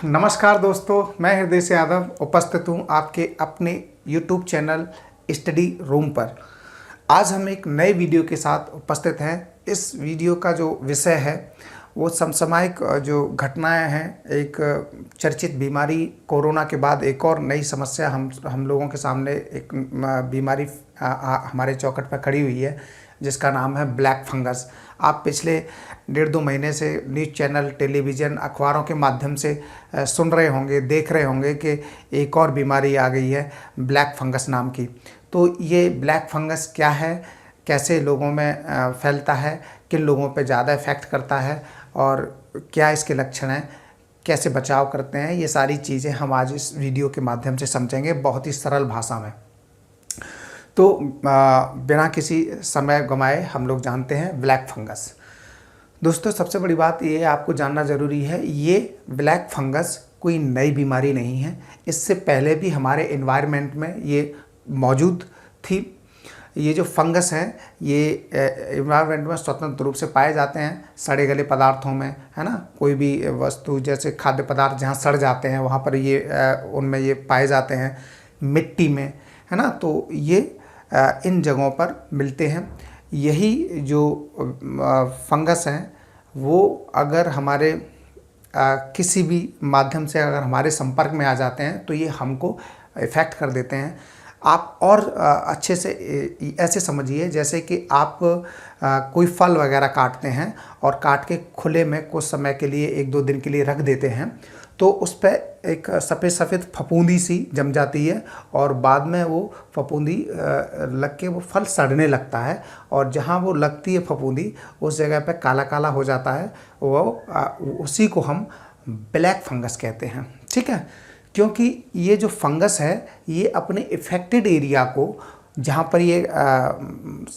नमस्कार दोस्तों, मैं हृदय से यादव उपस्थित हूँ आपके अपने YouTube चैनल स्टडी रूम पर। आज हम एक नए वीडियो के साथ उपस्थित हैं। इस वीडियो का जो विषय है वो समसामयिक जो घटनाएं हैं, एक चर्चित बीमारी कोरोना के बाद एक और नई समस्या हम लोगों के सामने एक बीमारी हमारे चौखट पर खड़ी हुई है, जिसका नाम है ब्लैक फंगस। आप पिछले 1.5-2 महीने से न्यूज़ चैनल, टेलीविज़न, अखबारों के माध्यम से सुन रहे होंगे, देख रहे होंगे कि एक और बीमारी आ गई है ब्लैक फंगस नाम की। तो ये ब्लैक फंगस क्या है, कैसे लोगों में फैलता है, किन लोगों पे ज़्यादा इफ़ेक्ट करता है और क्या इसके लक्षण हैं, कैसे बचाव करते हैं, ये सारी चीज़ें हम आज इस वीडियो के माध्यम से समझेंगे बहुत ही सरल भाषा में। तो बिना किसी समय गंवाए हम लोग जानते हैं ब्लैक फंगस। दोस्तों, सबसे बड़ी बात ये आपको जानना ज़रूरी है, ये ब्लैक फंगस कोई नई बीमारी नहीं है। इससे पहले भी हमारे एनवायरनमेंट में ये मौजूद थी। ये जो फंगस हैं ये एनवायरनमेंट में स्वतंत्र रूप से पाए जाते हैं, सड़े गले पदार्थों में, है ना। कोई भी वस्तु जैसे खाद्य पदार्थ जहाँ सड़ जाते हैं वहाँ पर ये उनमें ये पाए जाते हैं, मिट्टी में, है ना। तो ये इन जगहों पर मिलते हैं। यही जो फंगस हैं वो अगर हमारे किसी भी माध्यम से अगर हमारे संपर्क में आ जाते हैं तो ये हमको इफ़ेक्ट कर देते हैं। आप और अच्छे से ऐसे समझिए जैसे कि आप कोई फल वगैरह काटते हैं और काट के खुले में कुछ समय के लिए 1-2 दिन के लिए रख देते हैं, तो उस पर एक सफ़ेद सफ़ेद फफूंदी सी जम जाती है और बाद में वो फफूंदी लग के वो फल सड़ने लगता है, और जहाँ वो लगती है फफूंदी उस जगह पे काला काला हो जाता है। वो उसी को हम ब्लैक फंगस कहते हैं, ठीक है। क्योंकि ये जो फंगस है ये अपने इफ़ेक्टेड एरिया को, जहाँ पर ये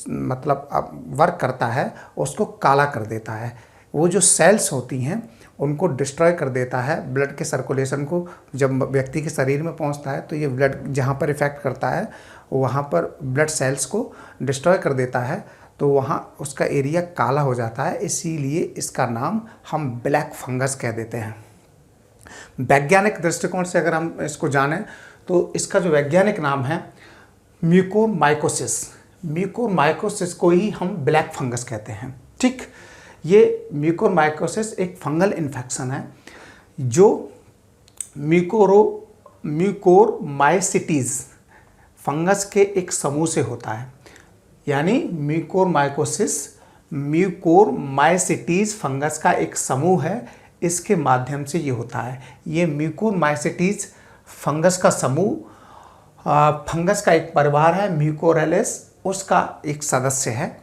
मतलब वर्क करता है, उसको काला कर देता है। वो जो सेल्स होती हैं उनको डिस्ट्रॉय कर देता है। ब्लड के सर्कुलेशन को जब व्यक्ति के शरीर में पहुंचता है तो ये ब्लड जहाँ पर इफ़ेक्ट करता है वहाँ पर ब्लड सेल्स को डिस्ट्रॉय कर देता है, तो वहाँ उसका एरिया काला हो जाता है। इसीलिए इसका नाम हम ब्लैक फंगस कह देते हैं। वैज्ञानिक दृष्टिकोण से अगर हम इसको जानें तो इसका जो वैज्ञानिक नाम है म्यूकोरमाइकोसिस। म्यूकोरमाइकोसिस को ही हम ब्लैक फंगस कहते हैं, ठीक। ये म्यूकोरमाइकोसिस एक फंगल इन्फेक्शन है जो म्यूकोरमाइसिटीज़ फंगस के एक समूह से होता है। यानी म्यूकोरमाइकोसिस म्यूकोरमाइसिटीज़ फंगस का एक समूह है, इसके माध्यम से ये होता है। ये म्यूकोरमाइसिटीज़ फंगस का समूह फंगस का एक परिवार है, म्यूकोरेलिस उसका एक सदस्य है।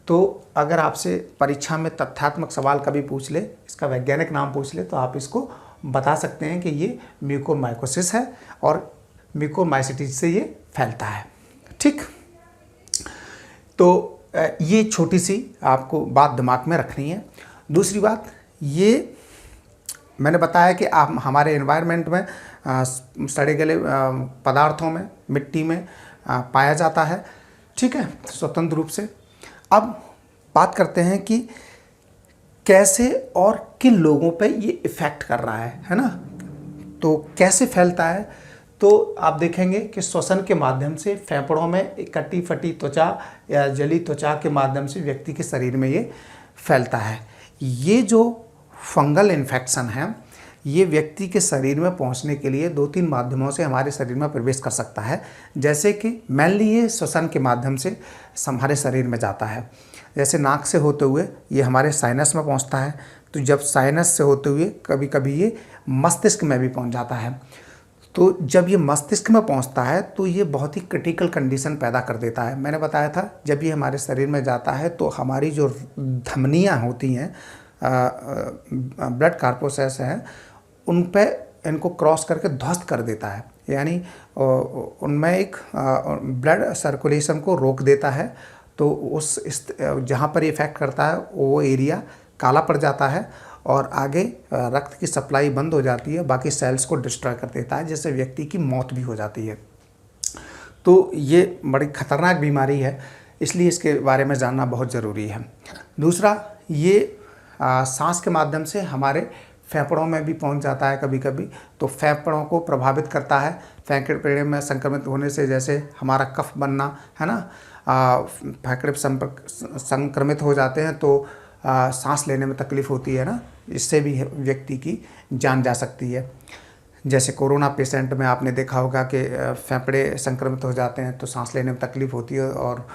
तो अगर आपसे परीक्षा में तथ्यात्मक सवाल कभी पूछ ले, इसका वैज्ञानिक नाम पूछ ले, तो आप इसको बता सकते हैं कि ये म्यूकोरमाइकोसिस है और म्यूकोरमाइसिटीज से ये फैलता है, ठीक। तो ये छोटी सी आपको बात दिमाग में रखनी है। दूसरी बात, ये मैंने बताया कि आप हमारे एनवायरनमेंट में सड़े गले पदार्थों में, मिट्टी में पाया जाता है, ठीक है, स्वतंत्र रूप से। अब बात करते हैं कि कैसे और किन लोगों पे ये इफ़ेक्ट कर रहा है ना। तो कैसे फैलता है, तो आप देखेंगे कि श्वसन के माध्यम से, फेफड़ों में कटी फटी त्वचा या जली त्वचा के माध्यम से व्यक्ति के शरीर में ये फैलता है। ये जो फंगल इन्फेक्शन है ये व्यक्ति के शरीर में पहुंचने के लिए 2-3 माध्यमों से हमारे शरीर में प्रवेश कर सकता है। जैसे कि मेनली ये श्वसन के माध्यम से हमारे शरीर में जाता है। जैसे नाक से होते हुए ये हमारे साइनस में पहुंचता है, तो जब साइनस से होते हुए कभी कभी ये मस्तिष्क में भी पहुंच जाता है। तो जब ये मस्तिष्क में पहुंचता है तो ये बहुत ही क्रिटिकल कंडीशन पैदा कर देता है। मैंने बताया था जब ये हमारे शरीर में जाता है तो हमारी जो धमनियाँ होती हैं, ब्लड कार्पोसेस हैं, उन पे इनको क्रॉस करके ध्वस्त कर देता है। यानी उनमें एक ब्लड सर्कुलेशन को रोक देता है। तो जहाँ पर इफ़ेक्ट करता है वो एरिया काला पड़ जाता है और आगे रक्त की सप्लाई बंद हो जाती है, बाकी सेल्स को डिस्ट्रॉय कर देता है, जिससे व्यक्ति की मौत भी हो जाती है। तो ये बड़ी खतरनाक बीमारी है, इसलिए इसके बारे में जानना बहुत ज़रूरी है। दूसरा, ये सांस के माध्यम से हमारे फेफड़ों में भी पहुंच जाता है कभी कभी, तो फेफड़ों को प्रभावित करता है। फेफड़े में संक्रमित होने से जैसे हमारा कफ बनना है ना, फेफड़े संक्रमित हो जाते हैं तो सांस लेने में तकलीफ़ होती है ना, इससे भी व्यक्ति की जान जा सकती है। जैसे कोरोना पेशेंट में आपने देखा होगा कि फेफड़े संक्रमित हो जाते हैं तो सांस लेने में तकलीफ़ होती है, और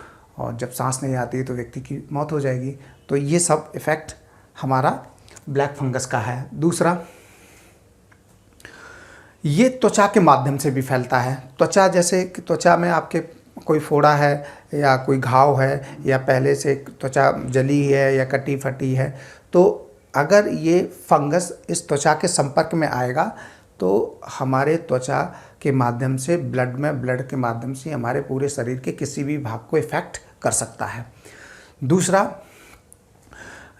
जब सांस नहीं आती है तो व्यक्ति की मौत हो जाएगी। तो ये सब इफ़ेक्ट हमारा ब्लैक फंगस का है। दूसरा, ये त्वचा के माध्यम से भी फैलता है। त्वचा, जैसे कि त्वचा में आपके कोई फोड़ा है या कोई घाव है या पहले से त्वचा जली है या कटी फटी है, तो अगर ये फंगस इस त्वचा के संपर्क में आएगा तो हमारे त्वचा के माध्यम से ब्लड के माध्यम से हमारे पूरे शरीर के किसी भी भाग को इफ़ेक्ट कर सकता है। दूसरा,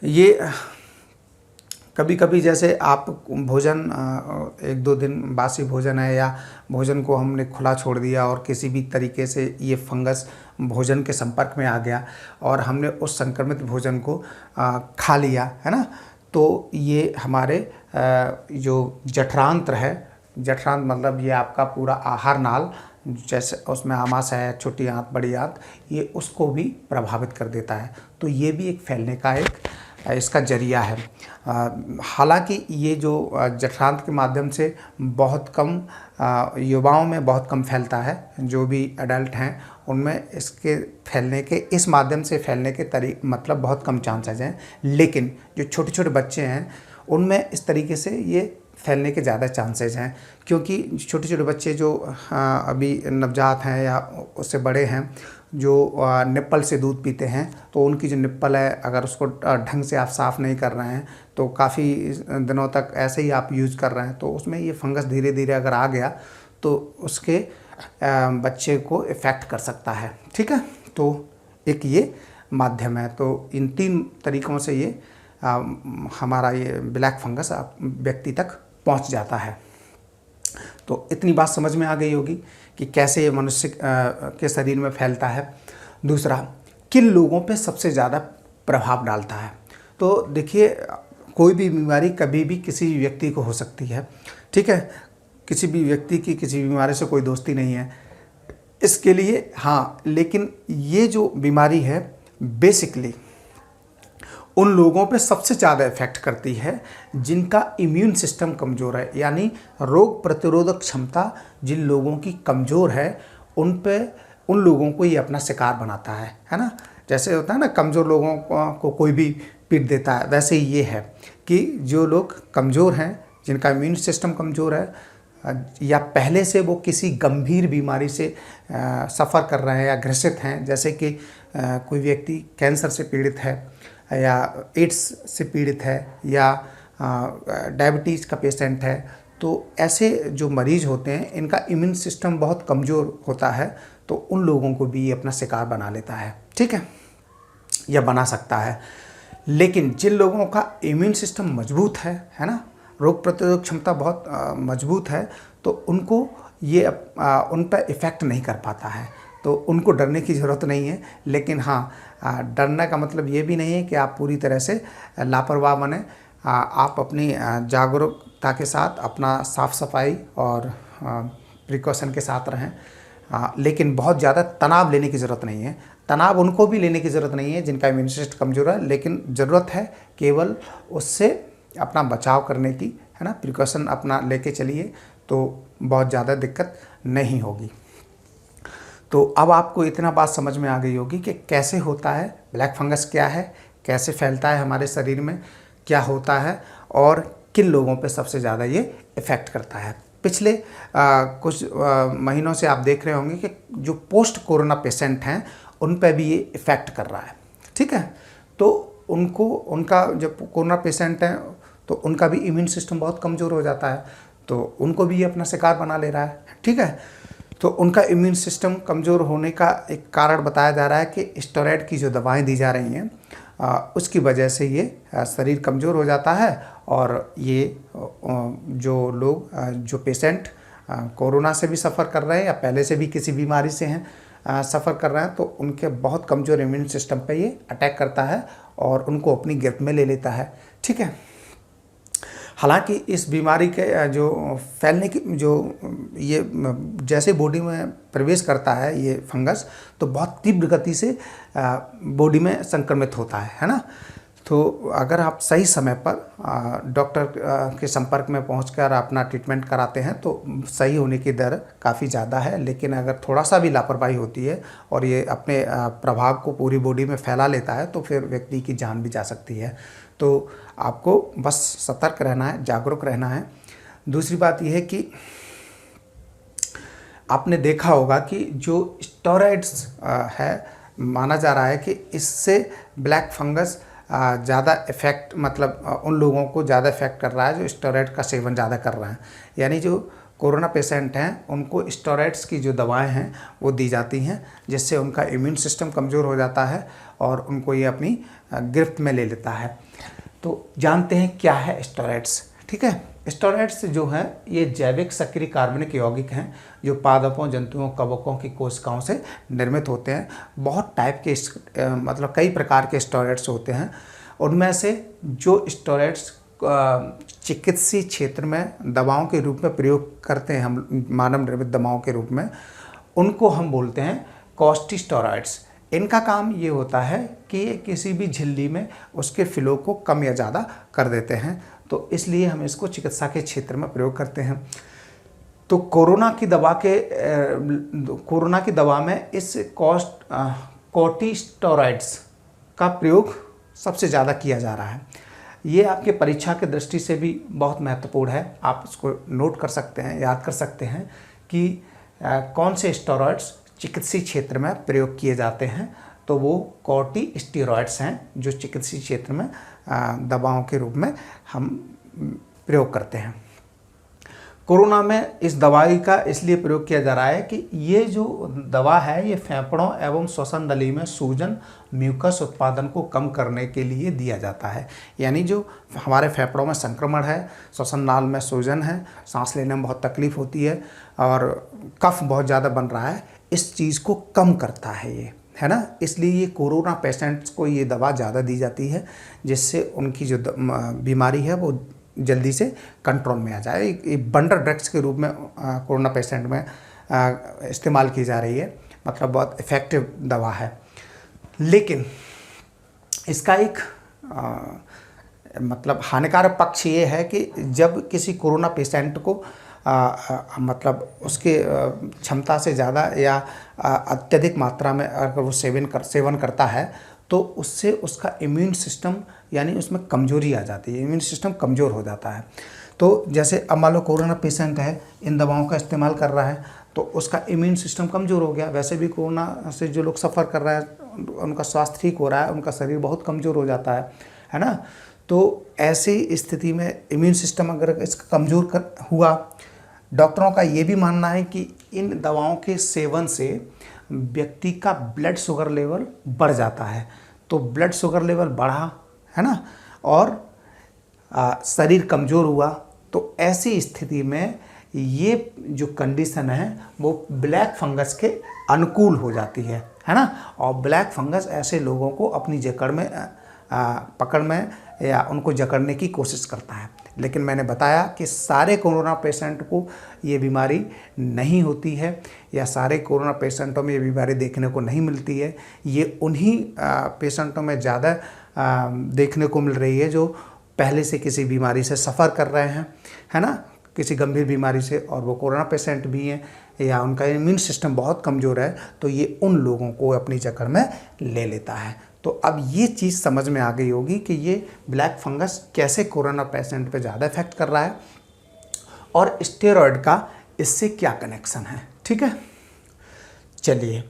ये कभी कभी जैसे आप भोजन 1-2 दिन बासी भोजन है या भोजन को हमने खुला छोड़ दिया और किसी भी तरीके से ये फंगस भोजन के संपर्क में आ गया और हमने उस संक्रमित भोजन को खा लिया है ना, तो ये हमारे जो जठरांत्र है, जठरांत्र मतलब ये आपका पूरा आहार नाल, जैसे उसमें आमाशय है, छोटी आंत बड़ी आंत, ये उसको भी प्रभावित कर देता है। तो ये भी एक फैलने का एक इसका जरिया है। हालांकि ये जो जठरांत्र के माध्यम से बहुत कम युवाओं में बहुत कम फैलता है, जो भी एडल्ट हैं उनमें इसके फैलने के, इस माध्यम से फैलने के मतलब बहुत कम चांसेस हैं। लेकिन जो छोटे छोटे बच्चे हैं उनमें इस तरीके से ये फैलने के ज़्यादा चांसेस हैं, क्योंकि छोटे छोटे बच्चे जो अभी नवजात हैं या उससे बड़े हैं, जो निप्पल से दूध पीते हैं, तो उनकी जो निप्पल है अगर उसको ढंग से आप साफ़ नहीं कर रहे हैं तो काफ़ी दिनों तक ऐसे ही आप यूज़ कर रहे हैं, तो उसमें ये फंगस धीरे धीरे अगर आ गया तो उसके बच्चे को इफ़ेक्ट कर सकता है। ठीक है, तो एक ये माध्यम है। तो इन 3 तरीक़ों से ये हमारा ये ब्लैक फंगस व्यक्ति तक पहुंच जाता है। तो इतनी बात समझ में आ गई होगी कि कैसे ये मनुष्य के शरीर में फैलता है। दूसरा, किन लोगों पे सबसे ज़्यादा प्रभाव डालता है। तो देखिए, कोई भी बीमारी कभी भी किसी भी व्यक्ति को हो सकती है। ठीक है, किसी भी व्यक्ति की किसी बीमारी से कोई दोस्ती नहीं है इसके लिए, हाँ, लेकिन ये जो बीमारी है बेसिकली उन लोगों पे सबसे ज़्यादा इफ़ेक्ट करती है जिनका इम्यून सिस्टम कमज़ोर है, यानी रोग प्रतिरोधक क्षमता जिन लोगों की कमज़ोर है उन लोगों को ये अपना शिकार बनाता है ना। जैसे होता है ना, कमज़ोर लोगों को कोई भी पीट देता है, वैसे ही ये है कि जो लोग कमज़ोर हैं, जिनका इम्यून सिस्टम कमज़ोर है या पहले से वो किसी गंभीर बीमारी से सफ़र कर रहे हैं या ग्रसित हैं, जैसे कि कोई व्यक्ति कैंसर से पीड़ित है या एड्स से पीड़ित है या डायबिटीज़ का पेशेंट है, तो ऐसे जो मरीज़ होते हैं इनका इम्यून सिस्टम बहुत कमज़ोर होता है, तो उन लोगों को भी ये अपना शिकार बना लेता है। ठीक है, या बना सकता है। लेकिन जिन लोगों का इम्यून सिस्टम मजबूत है ना, रोग प्रतिरोधक क्षमता बहुत मजबूत है, तो उनको ये उन पर इफ़ेक्ट नहीं कर पाता है, तो उनको डरने की ज़रूरत नहीं है। लेकिन हाँ, डरने का मतलब ये भी नहीं है कि आप पूरी तरह से लापरवाह बने। आप अपनी जागरूकता के साथ अपना साफ़ सफाई और प्रिकॉशन के साथ रहें, लेकिन बहुत ज़्यादा तनाव लेने की ज़रूरत नहीं है। तनाव उनको भी लेने की ज़रूरत नहीं है जिनका इम्यून सिस्टम कमज़ोर है, लेकिन ज़रूरत है केवल उससे अपना बचाव करने की, है ना। प्रिकॉशन अपना लेके चलिए तो बहुत ज़्यादा दिक्कत नहीं होगी। तो अब आपको इतना बात समझ में आ गई होगी कि कैसे होता है ब्लैक फंगस, क्या है, कैसे फैलता है हमारे शरीर में, क्या होता है और किन लोगों पे सबसे ज़्यादा ये इफ़ेक्ट करता है। पिछले कुछ महीनों से आप देख रहे होंगे कि जो पोस्ट कोरोना पेशेंट हैं उन पे भी ये इफ़ेक्ट कर रहा है। ठीक है, तो उनका जब कोरोना पेशेंट हैं तो उनका भी इम्यून सिस्टम बहुत कमज़ोर हो जाता है, तो उनको भी ये अपना शिकार बना ले रहा है। ठीक है, तो उनका इम्यून सिस्टम कमज़ोर होने का एक कारण बताया जा रहा है कि स्टेरॉइड की जो दवाएं दी जा रही हैं उसकी वजह से ये शरीर कमज़ोर हो जाता है, और ये जो लोग जो पेशेंट कोरोना से भी सफ़र कर रहे हैं या पहले से भी किसी बीमारी से हैं सफ़र कर रहे हैं, तो उनके बहुत कमज़ोर इम्यून सिस्टम पे ये अटैक करता है और उनको अपनी गिरफ्त में ले लेता है। ठीक है, हालांकि इस बीमारी के जो फैलने की जो ये जैसे बॉडी में प्रवेश करता है ये फंगस, तो बहुत तीव्र गति से बॉडी में संक्रमित होता है ना। तो अगर आप सही समय पर डॉक्टर के संपर्क में पहुंचकर अपना ट्रीटमेंट कराते हैं तो सही होने की दर काफ़ी ज़्यादा है। लेकिन अगर थोड़ा सा भी लापरवाही होती है और ये अपने प्रभाव को पूरी बॉडी में फैला लेता है तो फिर व्यक्ति की जान भी जा सकती है। तो आपको बस सतर्क रहना है, जागरूक रहना है। दूसरी बात यह है कि आपने देखा होगा कि जो स्टेरॉइड्स है, माना जा रहा है कि इससे ब्लैक फंगस ज़्यादा इफ़ेक्ट, मतलब उन लोगों को ज़्यादा इफ़ेक्ट कर रहा है जो स्टेरॉइड का सेवन ज़्यादा कर रहे हैं। यानी जो कोरोना पेशेंट हैं उनको स्टेरॉइड्स की जो दवाएं हैं वो दी जाती हैं, जिससे उनका इम्यून सिस्टम कमज़ोर हो जाता है और उनको ये अपनी गिरफ्त में ले लेता है। तो जानते हैं क्या है स्टेरॉइड्स, ठीक है। स्टेरॉइड्स जो हैं ये जैविक सक्रिय कार्बनिक यौगिक हैं जो पादपों, जंतुओं, कवकों की कोशिकाओं से निर्मित होते हैं। बहुत टाइप के मतलब कई प्रकार के स्टेरॉइड्स होते हैं। उनमें से जो स्टेरॉइड्स चिकित्सीय क्षेत्र में दवाओं के रूप में प्रयोग करते हैं हम, मानव निर्मित दवाओं के रूप में, उनको हम बोलते हैं कॉर्टिकोस्टेरॉइड्स। इनका काम ये होता है कि ये किसी भी झिल्ली में उसके फ्लो को कम या ज़्यादा कर देते हैं, तो इसलिए हम इसको चिकित्सा के क्षेत्र में प्रयोग करते हैं। तो कोरोना की दवा में इस कॉर्टिकोस्टेरॉइड्स का प्रयोग सबसे ज़्यादा किया जा रहा है। ये आपके परीक्षा के दृष्टि से भी बहुत महत्वपूर्ण है। आप इसको नोट कर सकते हैं, याद कर सकते हैं कि कौन से स्टेरॉइड्स चिकित्सीय क्षेत्र में प्रयोग किए जाते हैं। तो वो कॉर्टिकोस्टेरॉइड्स हैं जो चिकित्सीय क्षेत्र में दवाओं के रूप में हम प्रयोग करते हैं। कोरोना में इस दवाई का इसलिए प्रयोग किया जा रहा है कि ये जो दवा है ये फेफड़ों एवं श्वसन नली में सूजन, म्यूकस उत्पादन को कम करने के लिए दिया जाता है। यानी जो हमारे फेफड़ों में संक्रमण है, श्वसन नाल में सूजन है, सांस लेने में बहुत तकलीफ होती है और कफ बहुत ज़्यादा बन रहा है, इस चीज़ को कम करता है ये, है ना। इसलिए ये कोरोना पेशेंट्स को ये दवा ज़्यादा दी जाती है, जिससे उनकी जो बीमारी है वो जल्दी से कंट्रोल में आ जाए। एक बंडर ड्रग्स के रूप में कोरोना पेशेंट में इस्तेमाल की जा रही है, मतलब बहुत इफ़ेक्टिव दवा है। लेकिन इसका एक मतलब हानिकारक पक्ष ये है कि जब किसी कोरोना पेशेंट को मतलब उसके क्षमता से ज़्यादा या अत्यधिक मात्रा में अगर वो सेवन करता है तो उससे उसका इम्यून सिस्टम, यानी उसमें कमजोरी आ जाती है, इम्यून सिस्टम कमज़ोर हो जाता है। तो जैसे अब मान लो कोरोना पेशेंट है, इन दवाओं का इस्तेमाल कर रहा है तो उसका इम्यून सिस्टम कमज़ोर हो गया। वैसे भी कोरोना से जो लोग सफ़र कर रहे हैं उनका स्वास्थ्य ठीक हो रहा है, उनका शरीर बहुत कमज़ोर हो जाता है ना। तो ऐसी स्थिति में इम्यून सिस्टम अगर इसका कमज़ोर हुआ, डॉक्टरों का ये भी मानना है कि इन दवाओं के सेवन से व्यक्ति का ब्लड शुगर लेवल बढ़ जाता है। तो ब्लड शुगर लेवल बढ़ा, है ना, और शरीर कमज़ोर हुआ, तो ऐसी स्थिति में ये जो कंडीशन है वो ब्लैक फंगस के अनुकूल हो जाती है ना। और ब्लैक फंगस ऐसे लोगों को अपनी जकड़ में पकड़ में या उनको जकड़ने की कोशिश करता है। लेकिन मैंने बताया कि सारे कोरोना पेशेंट को ये बीमारी नहीं होती है या सारे कोरोना पेशेंटों में ये बीमारी देखने को नहीं मिलती है। ये उन्हीं पेशेंटों में ज़्यादा देखने को मिल रही है जो पहले से किसी बीमारी से सफ़र कर रहे हैं, है ना, किसी गंभीर बीमारी से, और वो कोरोना पेशेंट भी हैं या उनका इम्यून सिस्टम बहुत कमज़ोर है, तो ये उन लोगों को अपनी जकड़ में ले लेता है। तो अब ये चीज़ समझ में आ गई होगी कि ये ब्लैक फंगस कैसे कोरोना पेशेंट पे ज़्यादा इफेक्ट कर रहा है और स्टेरॉयड का इससे क्या कनेक्शन है। ठीक है, चलिए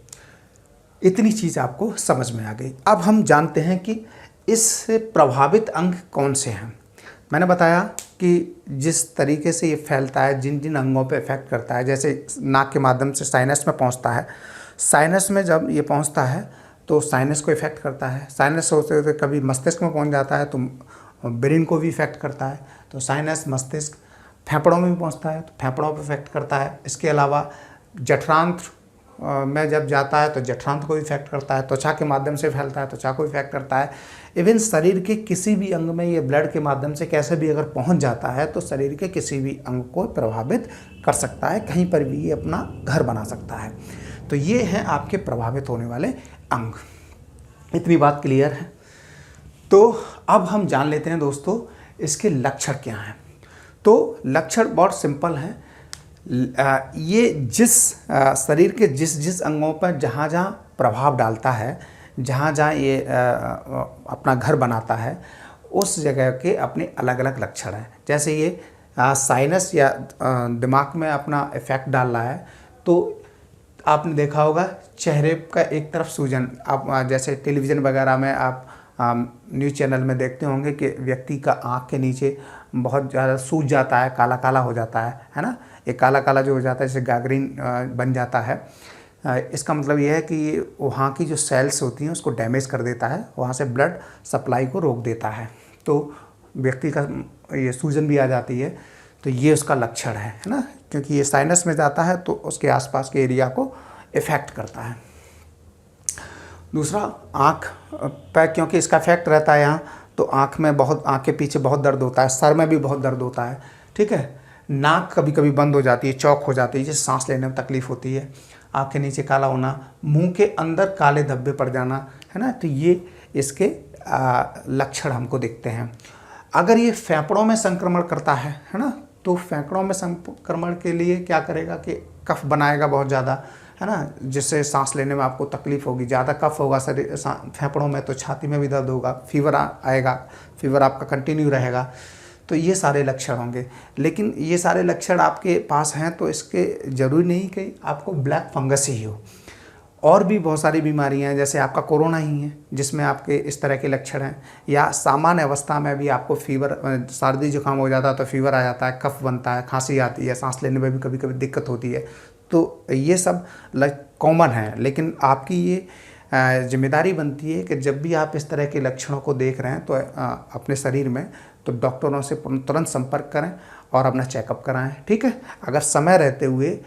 इतनी चीज़ आपको समझ में आ गई। अब हम जानते हैं कि इससे प्रभावित अंग कौन से हैं। मैंने बताया कि जिस तरीके से ये फैलता है, जिन जिन अंगों पे इफेक्ट करता है, जैसे नाक के माध्यम से साइनस में पहुंचता है, साइनस में जब ये पहुंचता है तो साइनस को इफेक्ट करता है, साइनस होते होते कभी मस्तिष्क में पहुंच जाता है तो ब्रेन को भी इफेक्ट करता है। तो साइनस, मस्तिष्क, फेफड़ों में भी पहुंचता है तो फेफड़ों पर इफेक्ट करता है। इसके अलावा जठरांत्र में जब जाता है तो जठरांत्र को इफेक्ट करता है, त्वचा के माध्यम से फैलता है, त्वचा को इफेक्ट करता है। इवन शरीर के किसी भी अंग में ये ब्लड के माध्यम से कैसे भी अगर पहुंच जाता है तो शरीर के किसी भी अंग को प्रभावित कर सकता है, कहीं पर भी ये अपना घर बना सकता है। तो ये हैं आपके प्रभावित होने वाले अंग। इतनी बात क्लियर है। तो अब हम जान लेते हैं दोस्तों इसके लक्षण क्या हैं। तो लक्षण बहुत सिंपल हैं। ये जिस शरीर के जिस अंगों पर जहाँ जहाँ प्रभाव डालता है, जहाँ जहाँ ये अपना घर बनाता है, उस जगह के अपने अलग अलग लक्षण हैं। जैसे ये साइनस या दिमाग में अपना इफेक्ट डाल रहा है तो आपने देखा होगा चेहरे का एक तरफ सूजन। आप जैसे टेलीविज़न वगैरह में आप न्यूज़ चैनल में देखते होंगे कि व्यक्ति का आँख के नीचे बहुत ज़्यादा सूज जाता है, काला काला हो जाता है ना। एक काला काला जो हो जाता है जैसे गैंग्रीन बन जाता है। इसका मतलब ये है कि वहाँ की जो सेल्स होती हैं उसको डैमेज कर देता है, वहाँ से ब्लड सप्लाई को रोक देता है, तो व्यक्ति का ये सूजन भी आ जाती है। तो ये उसका लक्षण है ना, क्योंकि ये साइनस में जाता है तो उसके आसपास के एरिया को इफ़ेक्ट करता है। दूसरा आँख पे, क्योंकि इसका इफेक्ट रहता है यहाँ, तो आँख के पीछे बहुत दर्द होता है, सर में भी बहुत दर्द होता है, ठीक है। नाक कभी कभी बंद हो जाती है, चौक हो जाती है, जिससे सांस लेने में तकलीफ होती है। आँख के नीचे काला होना, मुंह के अंदर काले धब्बे पड़ जाना, है ना। तो ये इसके लक्षण हमको दिखते हैं। अगर ये फेफड़ों में संक्रमण करता है ना, तो फेफड़ों में संक्रमण के लिए क्या करेगा कि कफ बनाएगा बहुत ज़्यादा, है ना, जिससे सांस लेने में आपको तकलीफ होगी। ज़्यादा कफ होगा शरीर फेफड़ों में तो छाती में भी दर्द होगा, फीवर आएगा, फीवर आपका कंटिन्यू रहेगा। तो ये सारे लक्षण होंगे। लेकिन ये सारे लक्षण आपके पास हैं तो इसके ज़रूरी नहीं कि आपको ब्लैक फंगस ही हो, और भी बहुत सारी बीमारियां हैं, जैसे आपका कोरोना ही है जिसमें आपके इस तरह के लक्षण हैं। या सामान्य अवस्था में भी आपको फीवर, सर्दी जुकाम हो जाता है तो फीवर आ जाता है, कफ बनता है, खांसी आती है, सांस लेने में भी कभी कभी दिक्कत होती है। तो ये सब कॉमन है। लेकिन आपकी ये जिम्मेदारी बनती है कि जब भी आप इस तरह के लक्षणों को देख रहे हैं तो अपने शरीर में, तो डॉक्टरों से तुरंत संपर्क करें और अपना चेकअप कराएं, ठीक है। अगर समय रहते हुए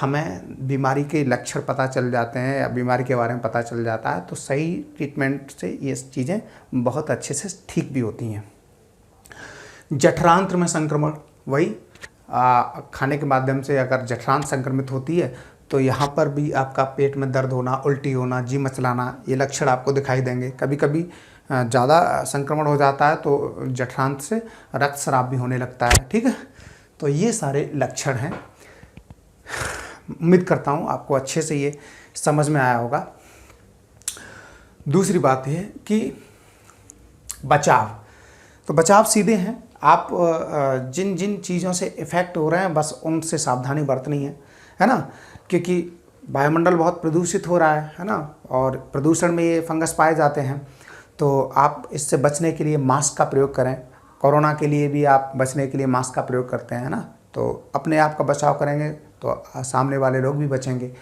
हमें बीमारी के लक्षण पता चल जाते हैं या बीमारी के बारे में पता चल जाता है तो सही ट्रीटमेंट से ये चीज़ें बहुत अच्छे से ठीक भी होती हैं। जठरांत्र में संक्रमण, वही खाने के माध्यम से अगर जठरांत्र संक्रमित होती है तो यहाँ पर भी आपका पेट में दर्द होना, उल्टी होना, जी मचलाना, ये लक्षण आपको दिखाई देंगे। कभी कभी ज़्यादा संक्रमण हो जाता है तो जठरांत्र से रक्तस्राव भी होने लगता है, ठीक है। तो ये सारे लक्षण हैं। उम्मीद करता हूँ आपको अच्छे से ये समझ में आया होगा। दूसरी बात ये कि बचाव, तो बचाव सीधे हैं। आप जिन जिन चीज़ों से इफ़ेक्ट हो रहे हैं बस उनसे सावधानी बरतनी है ना, क्योंकि वायुमंडल बहुत प्रदूषित हो रहा है ना, और प्रदूषण में ये फंगस पाए जाते हैं। तो आप इससे बचने के लिए मास्क का प्रयोग करें। कोरोना के लिए भी आप बचने के लिए मास्क का प्रयोग करते हैं ना, तो अपने आप का बचाव करेंगे तो सामने वाले लोग भी बचेंगे,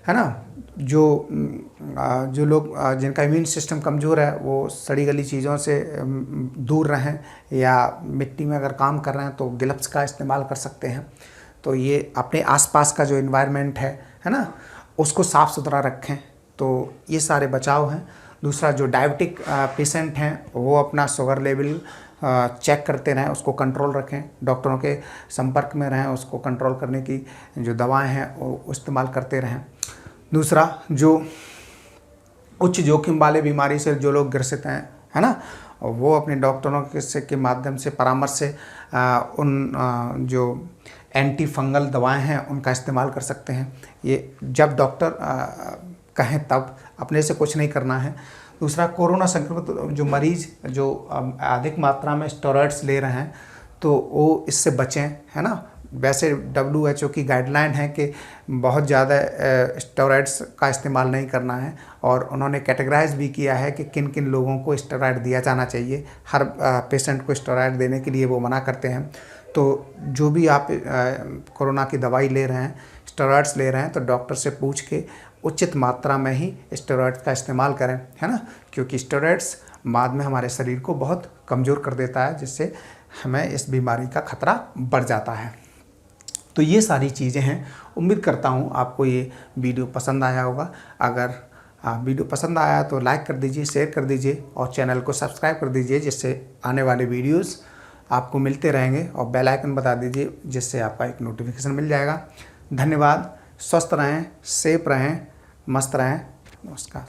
है ना। जो लोग जिनका इम्यून सिस्टम कमज़ोर है वो सड़ी गली चीज़ों से दूर रहें, या मिट्टी में अगर काम कर रहे हैं तो ग्लव्स का इस्तेमाल कर सकते हैं। तो ये अपने आसपास का जो इन्वायरमेंट है ना, उसको साफ़ सुथरा रखें। तो ये सारे बचाव हैं। दूसरा, जो डायबिटिक पेशेंट हैं वो अपना शुगर लेवल चेक करते रहें, उसको कंट्रोल रखें, डॉक्टरों के संपर्क में रहें, उसको कंट्रोल करने की जो दवाएं हैं वो इस्तेमाल करते रहें। दूसरा, जो उच्च जोखिम वाले बीमारी से जो लोग ग्रसित हैं, है ना, वो अपने डॉक्टरों के माध्यम से परामर्श से उन जो एंटी फंगल दवाएं हैं उनका इस्तेमाल कर सकते हैं। ये जब डॉक्टर कहें तब, अपने से कुछ नहीं करना है। दूसरा, कोरोना संक्रमित जो मरीज़ जो अधिक मात्रा में स्टेरॉइड्स ले रहे हैं तो वो इससे बचें, है ना। वैसे WHO की गाइडलाइन है कि बहुत ज़्यादा स्टेरॉइड्स का इस्तेमाल नहीं करना है, और उन्होंने कैटेगराइज भी किया है कि किन किन लोगों को स्टेरॉइड दिया जाना चाहिए। हर पेशेंट को स्टेरॉइड देने के लिए वो मना करते हैं। तो जो भी आप कोरोना की दवाई ले रहे हैं, स्टेरॉइड्स ले रहे हैं, तो डॉक्टर से पूछ के उचित मात्रा में ही स्टेरॉइड्स का इस्तेमाल करें, है ना, क्योंकि स्टेरॉइड्स बाद में हमारे शरीर को बहुत कमज़ोर कर देता है, जिससे हमें इस बीमारी का खतरा बढ़ जाता है। तो ये सारी चीज़ें हैं। उम्मीद करता हूँ आपको ये वीडियो पसंद आया होगा। अगर वीडियो पसंद आया तो लाइक कर दीजिए, शेयर कर दीजिए और चैनल को सब्सक्राइब कर दीजिए, जिससे आने वाले वीडियोस आपको मिलते रहेंगे, और बेल आइकन बता दीजिए जिससे आपका एक नोटिफिकेशन मिल जाएगा। धन्यवाद। स्वस्थ रहें, सेफ रहें, मस्त रहें। नमस्कार।